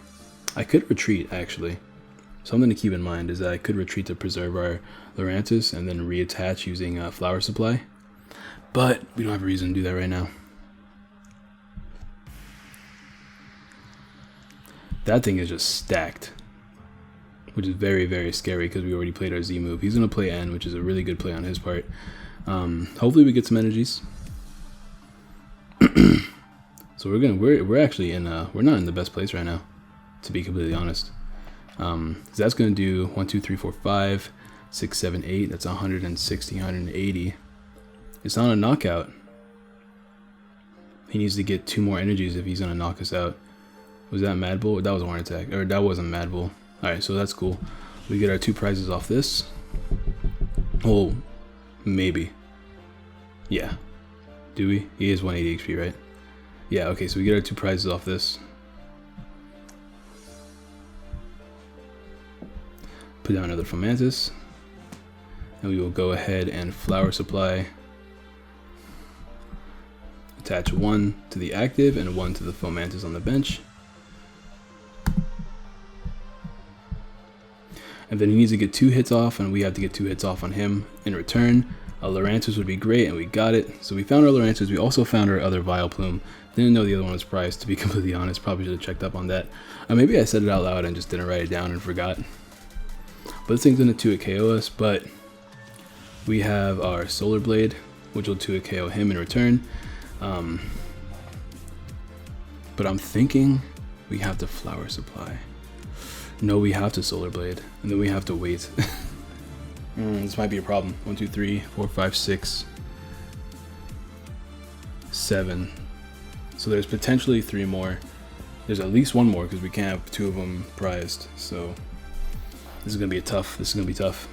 I could retreat, actually. Something to keep in mind is that I could retreat to preserve our Lurantis and then reattach using Flower Supply. But we don't have a reason to do that right now. That thing is just stacked, which is very, very scary because we already played our Z move. He's going to play N, which is a really good play on his part. Hopefully we get some energies. So we're actually in we're not in the best place right now, to be completely honest. So that's going to do 1, 2, 3, 4, 5, 6, 7, 8. That's 160, 180. It's not a knockout. He needs to get 2 more energies if he's going to knock us out. Was that Mad Bull? That was a Horn attack. Or that wasn't Mad Bull. Alright, so that's cool. We get our 2 prizes off this. Oh, maybe. Yeah. Do we? He is 180 HP, right? Yeah, okay, so we get our 2 prizes off this. Put down another Fomantis. And we will go ahead and Flower Supply. Attach 1 to the active and 1 to the Fomantis on the bench. And then he needs to get 2 hits off, and we have to get 2 hits off on him in return. A Lurantis would be great, and we got it. So we found our Lurantis. We also found our other VILEPLUME. Didn't know the other one was priced, to be completely honest. Probably should have checked up on that. Maybe I said it out loud and just didn't write it down and forgot. But this thing's gonna 2-hit KO us, but we have our Solar Blade, which will 2-hit KO him in return. But I'm thinking we have to Flower Supply. No, we have to Solar Blade, and then we have to wait. This might be a problem. 1, 2, 3, 4, 5, 6, 7. So there's potentially 3 more. There's at least 1 more because we can't have 2 of them prized. So this is gonna be tough. This is gonna be tough.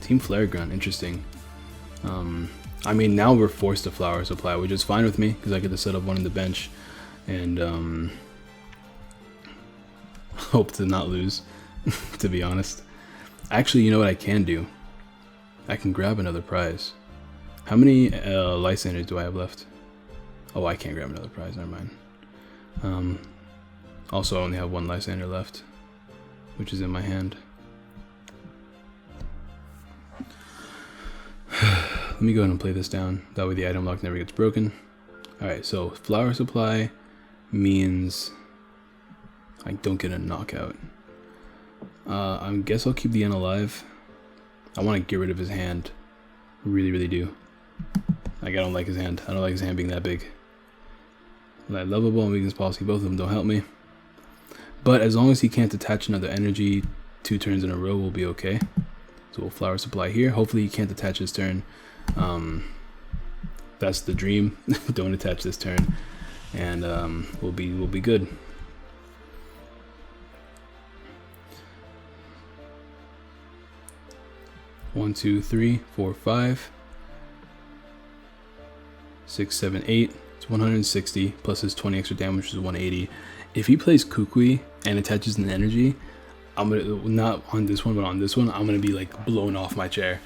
Team Flare Grunt, interesting. I mean, now we're forced to Flower Supply, which is fine with me because I get to set up 1 in the bench and hope to not lose, to be honest. Actually, you know what I can do? I can grab another prize. How many Lysanders do I have left? Oh, I can't grab another prize, never mind. Also, I only have 1 Lysander left, which is in my hand. Let me go ahead and play this down. That way the item lock never gets broken. Alright, so Flower Supply means I don't get a knockout. I guess I'll keep the N alive. I want to get rid of his hand. Really, really do. Like, I don't like his hand. I don't like his hand being that big. Like, Lovable and Weakness Policy, both of them don't help me. But as long as he can't attach another energy 2 turns in a row, we'll be okay. So we'll Flower Supply here. Hopefully he can't attach his turn. That's the dream. Don't attach this turn, and we'll be good. 1, 2, 3, 4, 5, 6, 7, 8. It's 160 plus his 20 extra damage, which is 180. If he plays Kukui and attaches an energy, I'm gonna, not on this one, but on this one, I'm gonna be like blown off my chair.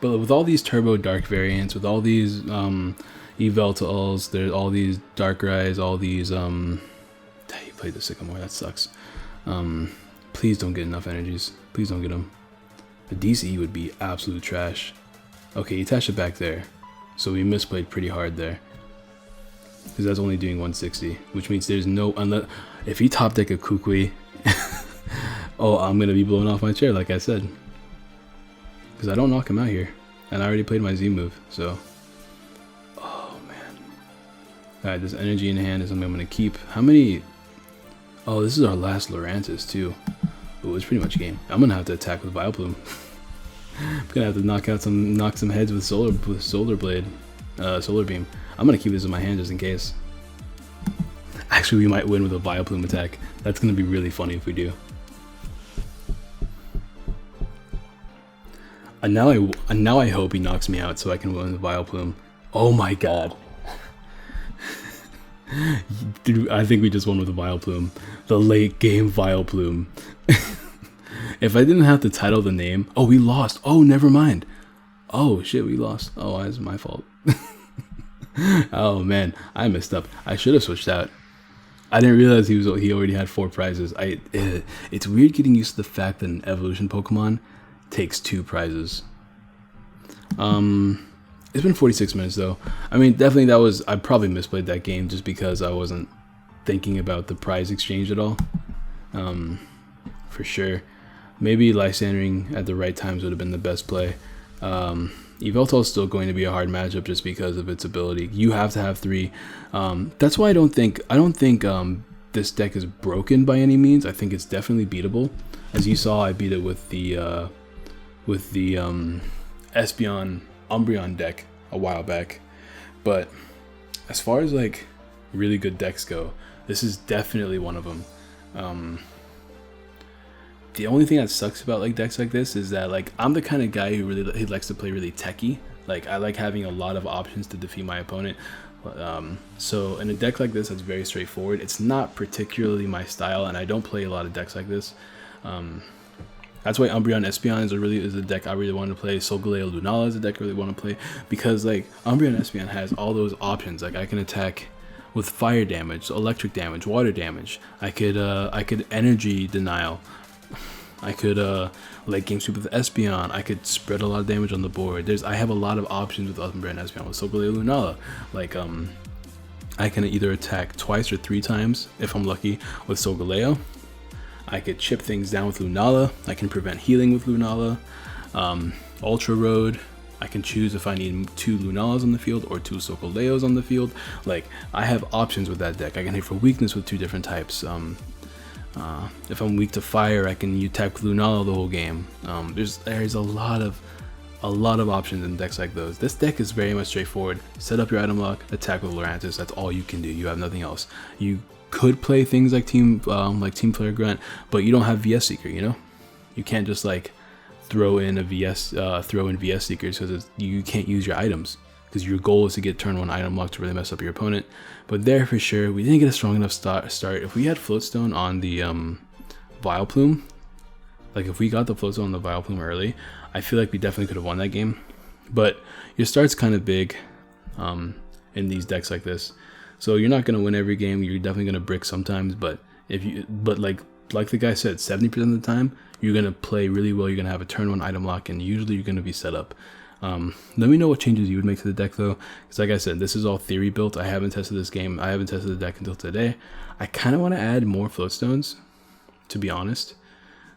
But with all these turbo dark variants, with all these Yveltals, there's all these Darkrai's, all these you played the Sycamore, that sucks. Please don't get enough energies. Please don't get them. The DCE would be absolute trash. Okay, he attached it back there, so we misplayed pretty hard there, because that's only doing 160, which means there's no, unless if he top deck a Kukui, oh, I'm gonna be blown off my chair, like I said, because I don't knock him out here, and I already played my Z move. So, oh man, alright, this energy in hand is something I'm gonna keep. How many? Oh, this is our last Lurantis too. Ooh, it's pretty much game. I'm gonna have to attack with VILEPLUME. I'm gonna have to knock some heads with solar blade, solar beam. I'm gonna keep this in my hand just in case. Actually, we might win with a VILEPLUME attack. That's gonna be really funny if we do. And now I hope he knocks me out so I can win with VILEPLUME. Oh my god. Dude, I think we just won with a VILEPLUME. The late game VILEPLUME. If I didn't have to title the name... Oh, we lost. Oh, never mind. Oh, shit, we lost. Oh, that's my fault. Oh, man. I messed up. I should have switched out. I didn't realize he already had 4 prizes. It's weird getting used to the fact that an evolution Pokemon takes 2 prizes. It's been 46 minutes, though. I mean, definitely I probably misplayed that game just because I wasn't thinking about the prize exchange at all. For sure. Maybe Lysandering at the right times would have been the best play. Yveltal is still going to be a hard matchup just because of its ability. You have to have 3. That's why I don't think this deck is broken by any means. I think it's definitely beatable. As you saw, I beat it with the Espeon Umbreon deck a while back. But as far as like really good decks go, this is definitely one of them. The only thing that sucks about like decks like this is that like I'm the kind of guy who he likes to play really techy. Like I like having a lot of options to defeat my opponent. So in a deck like this that's very straightforward, it's not particularly my style, and I don't play a lot of decks like this. That's why Umbreon Espeon is a deck I really want to play. Solgaleo Lunala is a deck I really want to play, because like Umbreon Espeon has all those options. Like I can attack with fire damage, electric damage, water damage. I could energy denial. I could late game sweep with Espeon. I could spread a lot of damage on the board. I have a lot of options with Umbreon Espeon. With Solgaleo Lunala, like I can either attack twice or 3 times if I'm lucky with Solgaleo. I could chip things down with Lunala. I can prevent healing with Lunala. Ultra Road. I can choose if I need 2 Lunalas on the field or 2 Solgaleos on the field. Like I have options with that deck. I can hit for weakness with 2 different types. If I'm weak to fire, I can attack with Lunala the whole game. There's a lot of options in decks like those. This deck is very much straightforward. Set up your item lock, attack with Lurantis. That's all you can do. You have nothing else. You could play things like Team Flare Grunt, but you don't have VS Seeker. You know, you can't just like throw in VS Seekers, because you can't use your items, because your goal is to get turn 1 item lock to really mess up your opponent. But there for sure, we didn't get a strong enough start. If we had Floatstone on the VILEPLUME, like if we got the Floatstone on the VILEPLUME early, I feel like we definitely could have won that game. But your start's kind of big in these decks like this, so you're not gonna win every game. You're definitely gonna brick sometimes, but like the guy said, 70% of the time you're gonna play really well. You're gonna have a turn 1 item lock, and usually you're gonna be set up. Let me know what changes you would make to the deck though, because like I said, this is all theory built. I haven't tested this game. I haven't tested the deck until today. I kind of want to add more Floatstones, to be honest.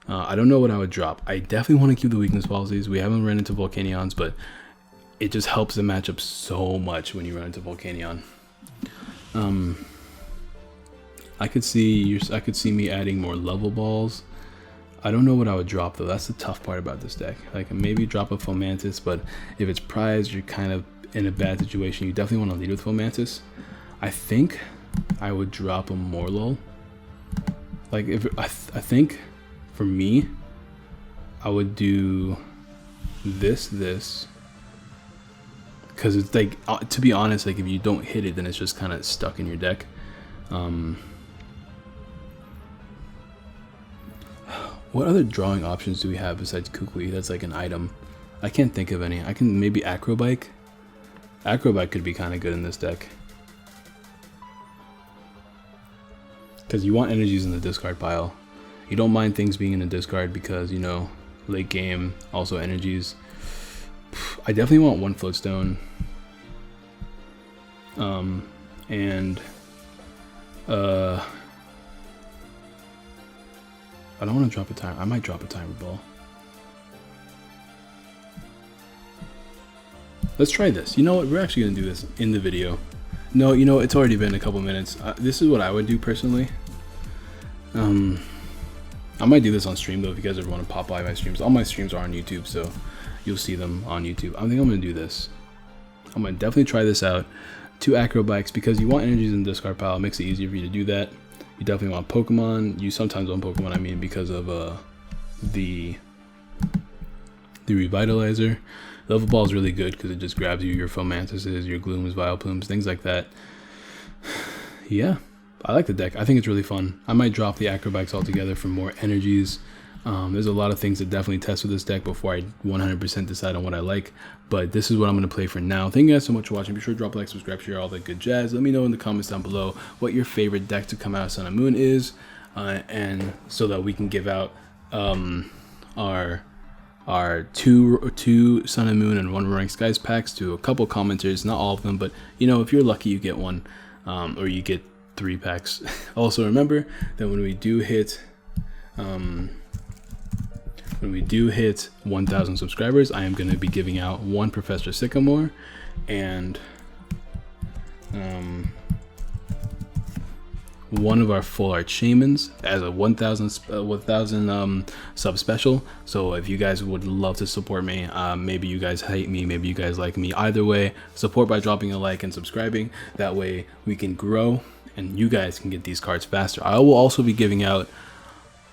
I don't know what I would drop. I definitely want to keep the weakness policies. We haven't run into Volcanions, but it just helps the matchup so much when you run into Volcanion. I could see me adding more level balls. I don't know what I would drop though. That's the tough part about this deck. Like maybe drop a Fomantis, but if it's prized, you're kind of in a bad situation. You definitely want to lead with Fomantis. I think I would drop a Morlul. Like I think for me, I would do this, because it's like, to be honest, like if you don't hit it, then it's just kind of stuck in your deck. What other drawing options do we have besides Kukui? That's like an item. I can't think of any. I can maybe Acrobike. Acrobike could be kind of good in this deck, because you want energies in the discard pile. You don't mind things being in the discard because, you know, late game, also energies. I definitely want one Floatstone. And I don't want to drop a timer. I might drop a timer ball. Let's try this. You know what? We're actually going to do this in the video. No, you know, it's already been a couple minutes. This is what I would do personally. I might do this on stream though, if you guys ever want to pop by my streams. All my streams are on YouTube, so you'll see them on YouTube. I think I'm going to do this. I'm going to definitely try this out. 2 Acrobikes, because you want energies in the discard pile. It makes it easier for you to do that. You definitely want Pokemon. You sometimes want Pokemon, I mean, because of the Revitalizer. Level Ball is really good because it just grabs you your Fomantises, your Glooms, Vileplumes, things like that. Yeah, I like the deck. I think it's really fun. I might drop the Acrobikes altogether for more energies. There's a lot of things to definitely test with this deck before I 100% decide on what I like, but this is what I'm going to play for now. Thank you guys so much for watching. Be sure to drop a like, subscribe, share, all that good jazz. Let me know in the comments down below what your favorite deck to come out of Sun and Moon is, and so that we can give out our two Sun and Moon and 1 Roaring Skies packs to a couple commenters. Not all of them, but you know, if you're lucky, you get one, or you get 3 packs. Also remember that when we do hit 1,000 subscribers, I am going to be giving out 1 Professor Sycamore and 1 of our full art shamans as a 1,000 sub special. So if you guys would love to support me, maybe you guys hate me, maybe you guys like me, either way, support by dropping a like and subscribing. That way we can grow and you guys can get these cards faster. I will also be giving out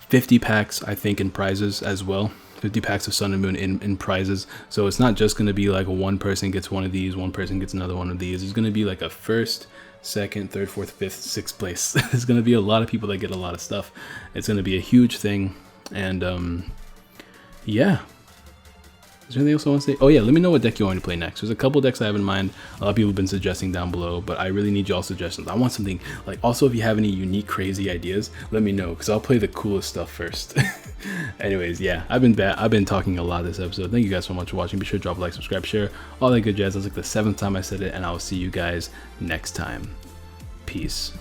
50 packs, I think, in prizes as well. 50 packs of Sun and Moon in prizes. So it's not just going to be like one person gets one of these, one person gets another one of these. It's going to be like a first, second, third, fourth, fifth, sixth place. There's going to be a lot of people that get a lot of stuff. It's going to be a huge thing. And yeah. Is there anything else I want to say? Oh yeah, let me know what deck you want to play next. There's a couple decks I have in mind. A lot of people have been suggesting down below, but I really need y'all suggestions. I want something like, also if you have any unique, crazy ideas, let me know, because I'll play the coolest stuff first. Anyways, yeah, I've been talking a lot this episode. Thank you guys so much for watching. Be sure to drop a like, subscribe, share, all that good jazz. That's like the 7th time I said it, and I will see you guys next time. Peace.